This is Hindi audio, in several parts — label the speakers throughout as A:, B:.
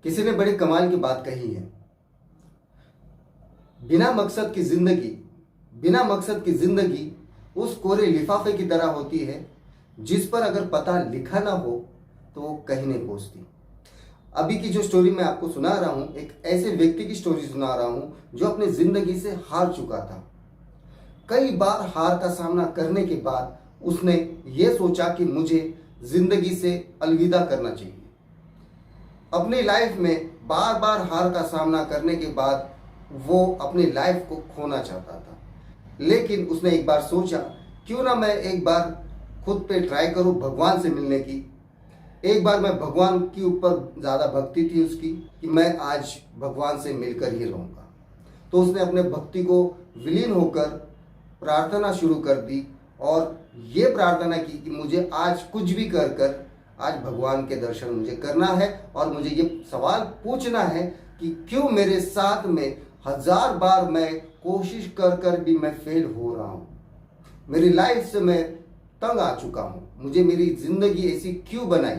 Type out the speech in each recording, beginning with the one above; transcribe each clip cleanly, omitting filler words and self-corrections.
A: किसी ने बड़ी कमाल की बात कही है। बिना मकसद की जिंदगी बिना मकसद की जिंदगी उस कोरे लिफाफे की तरह होती है जिस पर अगर पता लिखा ना हो तो वो कहीं नहीं पहुंचती। अभी की जो स्टोरी मैं आपको सुना रहा हूं, एक ऐसे व्यक्ति की स्टोरी सुना रहा हूं जो अपनी जिंदगी से हार चुका था। कई बार हार का सामना करने के बाद उसने ये सोचा कि मुझे जिंदगी से अलविदा करना चाहिए। अपनी लाइफ में बार बार हार का सामना करने के बाद वो अपनी लाइफ को खोना चाहता था, लेकिन उसने एक बार सोचा क्यों ना मैं एक बार खुद पे ट्राई करूं भगवान से मिलने की। एक बार मैं भगवान के ऊपर ज़्यादा भक्ति थी उसकी कि मैं आज भगवान से मिलकर ही रहूँगा। तो उसने अपने भक्ति को विलीन होकर प्रार्थना शुरू कर दी और ये प्रार्थना की कि मुझे आज कुछ भी कर कर आज भगवान के दर्शन मुझे करना है और मुझे ये सवाल पूछना है कि क्यों मेरे साथ में 1000 बार मैं कोशिश कर कर भी मैं फेल हो रहा हूँ। मेरी लाइफ से मैं तंग आ चुका हूँ, मुझे मेरी ज़िंदगी ऐसी क्यों बनाई।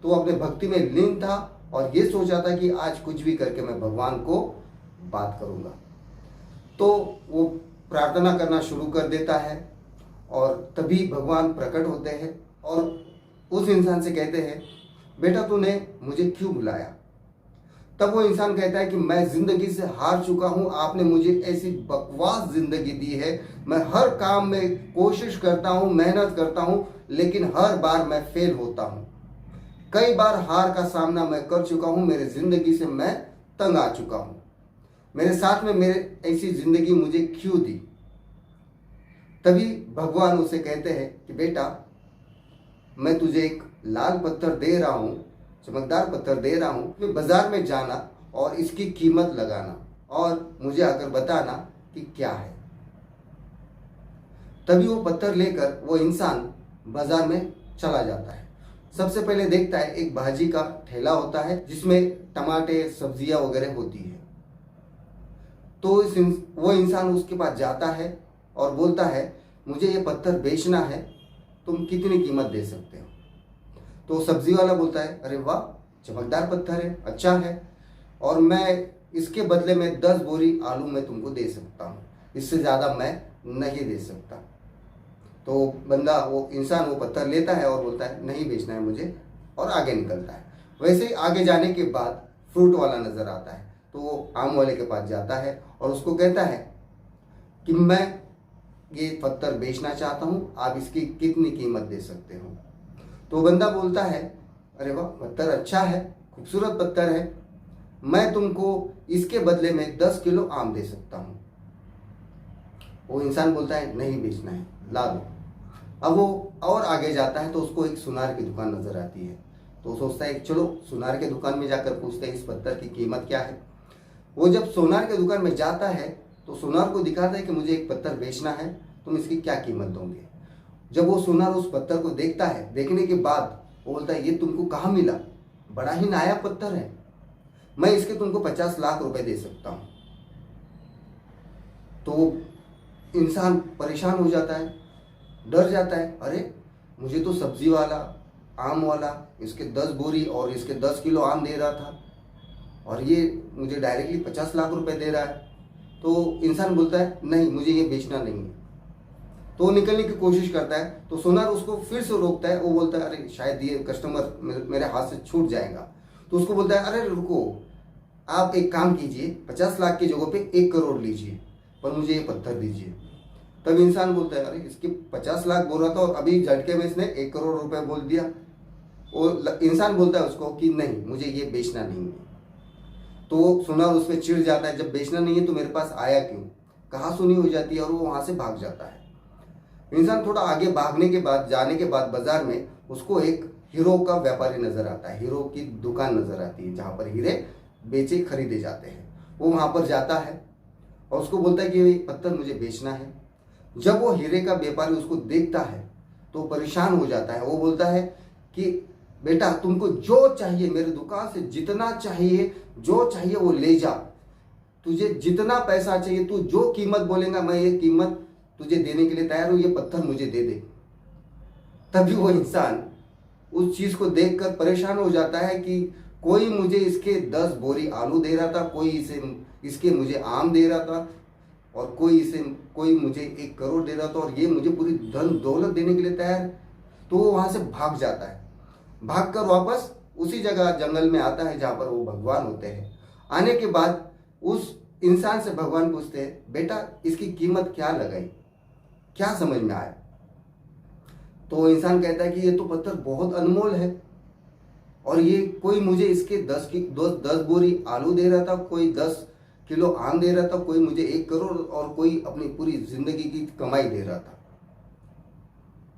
A: तो वो अपने भक्ति में लीन था और ये सोचा था कि आज कुछ भी करके मैं भगवान को बात करूँगा। तो वो प्रार्थना करना शुरू कर देता है और तभी भगवान प्रकट होते हैं और उस इंसान से कहते हैं, बेटा तूने मुझे क्यों बुलाया। तब वो इंसान कहता है कि मैं ज़िंदगी से हार चुका हूँ, आपने मुझे ऐसी बकवास ज़िंदगी दी है। मैं हर काम में कोशिश करता हूँ, मेहनत करता हूँ, लेकिन हर बार मैं फेल होता हूँ। कई बार हार का सामना मैं कर चुका हूँ, मेरे ज़िंदगी से मैं तंग आ चुका हूँ। मेरे साथ में मेरे ऐसी ज़िंदगी मुझे क्यों दी। तभी भगवान उसे कहते हैं कि बेटा मैं तुझे एक लाल पत्थर दे रहा हूँ, चमकदार पत्थर दे रहा हूँ। फिर बाजार में जाना और इसकी कीमत लगाना और मुझे आकर बताना कि क्या है। तभी वो पत्थर लेकर वो इंसान बाजार में चला जाता है। सबसे पहले देखता है एक भाजी का ठेला होता है जिसमें टमाटे सब्जियां वगैरह होती है। तो वो इंसान उसके पास जाता है और बोलता है मुझे ये पत्थर बेचना है, तुम कितनी कीमत दे सकते हो। तो सब्जी वाला बोलता है अरे वाह, चमकदार पत्थर है, अच्छा है, और मैं इसके बदले में 10 बोरी आलू मैं तुमको दे सकता हूँ, इससे ज़्यादा मैं नहीं दे सकता। तो बंदा वो इंसान वो पत्थर लेता है और बोलता है नहीं बेचना है मुझे, और आगे निकलता है। वैसे ही आगे जाने के बाद फ्रूट वाला नज़र आता है तो वो आम वाले के पास जाता है और उसको कहता है कि मैं ये पत्थर बेचना चाहता हूँ, आप इसकी कितनी कीमत दे सकते हो। तो बंदा बोलता है अरे वाह, पत्थर अच्छा है, खूबसूरत पत्थर है, मैं तुमको इसके बदले में 10 किलो आम दे सकता हूँ। वो इंसान बोलता है नहीं बेचना है, ला दो। अब वो और आगे जाता है तो उसको एक सुनार की दुकान नजर आती है। तो सोचता है चलो सुनार के दुकान में जाकर पूछते हैं इस पत्थर की कीमत क्या है। वो जब सोनार के दुकान में जाता है तो सोनार को दिखाता है कि मुझे एक पत्थर बेचना है, तुम इसकी क्या कीमत दोगे। जब वो सोनार उस पत्थर को देखता है, देखने के बाद वो बोलता है ये तुमको कहाँ मिला, बड़ा ही नायाब पत्थर है, मैं इसके तुमको 50 लाख रुपए दे सकता हूँ। तो इंसान परेशान हो जाता है, डर जाता है, अरे मुझे तो सब्जी वाला आम वाला इसके 10 बोरी और इसके 10 किलो आम दे रहा था और ये मुझे डायरेक्टली 50 लाख रुपए दे रहा है। तो इंसान बोलता है नहीं, मुझे ये बेचना नहीं है। तो वो निकलने की कोशिश करता है तो सोनार उसको फिर से रोकता है। वो बोलता है अरे शायद ये कस्टमर मेरे हाथ से छूट जाएगा। तो उसको बोलता है अरे रुको, आप एक काम कीजिए, 50 लाख की जगह पे 1 करोड़ लीजिए, पर मुझे ये पत्थर दीजिए। तब इंसान बोलता है अरे इसके 50 लाख बोल रहा था और अभी झटके में इसने 1 करोड़ रुपए बोल दिया। वो इंसान बोलता है उसको कि नहीं, मुझे ये बेचना नहीं है। तो सोनार उस पर चिढ़ जाता है, जब बेचना नहीं है तो मेरे पास आया क्यों, कहाँ सुनी हो जाती है, और वो वहाँ से भाग जाता है। इंसान थोड़ा आगे भागने के बाद जाने के बाद बाजार में उसको एक हीरो का व्यापारी नजर आता है, हीरो की दुकान नजर आती है जहाँ पर हीरे बेचे खरीदे जाते हैं। वो वहाँ पर जाता है और उसको बोलता है कि ये पत्थर मुझे बेचना है। जब वो हीरे का व्यापारी उसको देखता है तो परेशान हो जाता है। वो बोलता है कि बेटा तुमको जो चाहिए मेरे दुकान से जितना चाहिए, जो चाहिए वो ले जा, तुझे जितना पैसा चाहिए, तू जो कीमत बोलेगा मैं ये कीमत तुझे देने के लिए तैयार हूं, ये पत्थर मुझे दे दे। तभी वो इंसान उस चीज को देखकर परेशान हो जाता है कि कोई मुझे इसके 10 बोरी आलू दे रहा था, कोई इसके मुझे आम दे रहा था, और कोई मुझे 1 करोड़ दे रहा था, और ये मुझे पूरी धन दौलत देने के लिए तैयार है। तो वो वहां से भाग जाता है, भागकर वापस उसी जगह जंगल में आता है जहां पर वो भगवान होते हैं। आने के बाद उस इंसान से भगवान पूछते हैं, बेटा इसकी कीमत क्या लगाई, क्या समझ में आया? तो इंसान कहता है कि ये तो पत्थर बहुत अनमोल है, और ये कोई मुझे इसके 10 बोरी आलू दे रहा था, कोई 10 किलो आम दे रहा था, कोई मुझे 1 करोड़, और कोई अपनी पूरी जिंदगी की कमाई दे रहा था।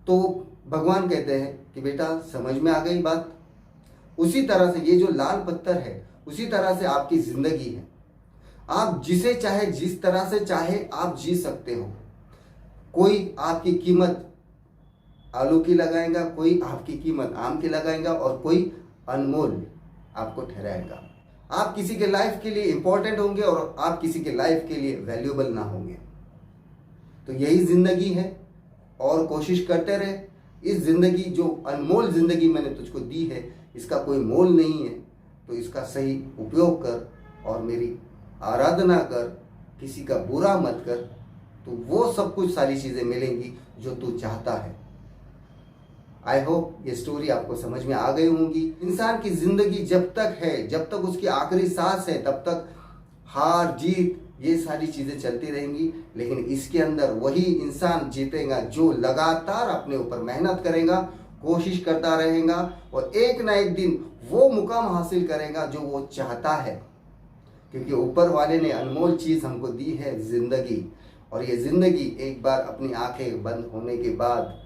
A: तो भगवान कहते हैं कि बेटा समझ में आ गई बात। उसी तरह से ये जो लाल पत्थर है, उसी तरह से आपकी जिंदगी है। आप जिसे चाहे, जिस तरह से चाहे आप जी सकते हो। कोई आपकी कीमत आलू की लगाएगा, कोई आपकी कीमत आम की लगाएगा, और कोई अनमोल आपको ठहराएगा। आप किसी के लाइफ के लिए इंपॉर्टेंट होंगे और आप किसी के लाइफ के लिए वैल्यूएबल ना होंगे। तो यही जिंदगी है, और कोशिश करते रहे। इस जिंदगी, जो अनमोल जिंदगी मैंने तुझको दी है, इसका कोई मोल नहीं है, तो इसका सही उपयोग कर और मेरी आराधना कर, किसी का बुरा मत कर, तो वो सब कुछ सारी चीजें मिलेंगी जो तू चाहता है। आई होप ये स्टोरी आपको समझ में आ गई होंगी। इंसान की जिंदगी जब तक है, जब तक उसकी आखिरी सांस है, तब तक हार जीत ये सारी चीजें चलती रहेंगी, लेकिन इसके अंदर वही इंसान जीतेगा जो लगातार अपने ऊपर मेहनत करेगा, कोशिश करता रहेगा, और एक ना एक दिन वो मुकाम हासिल करेगा जो वो चाहता है। क्योंकि ऊपर वाले ने अनमोल चीज हमको दी है, जिंदगी, और ये जिंदगी एक बार अपनी आंखें बंद होने के बाद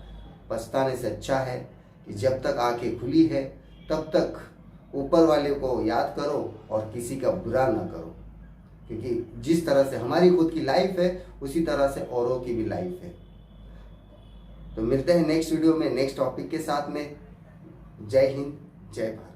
A: पछताने से अच्छा है कि जब तक आंखें खुली है तब तक ऊपर वाले को याद करो और किसी का बुरा ना करो। क्योंकि जिस तरह से हमारी खुद की लाइफ है, उसी तरह से औरों की भी लाइफ है। तो मिलते हैं नेक्स्ट वीडियो में नेक्स्ट टॉपिक के साथ में। जय हिंद, जय भारत।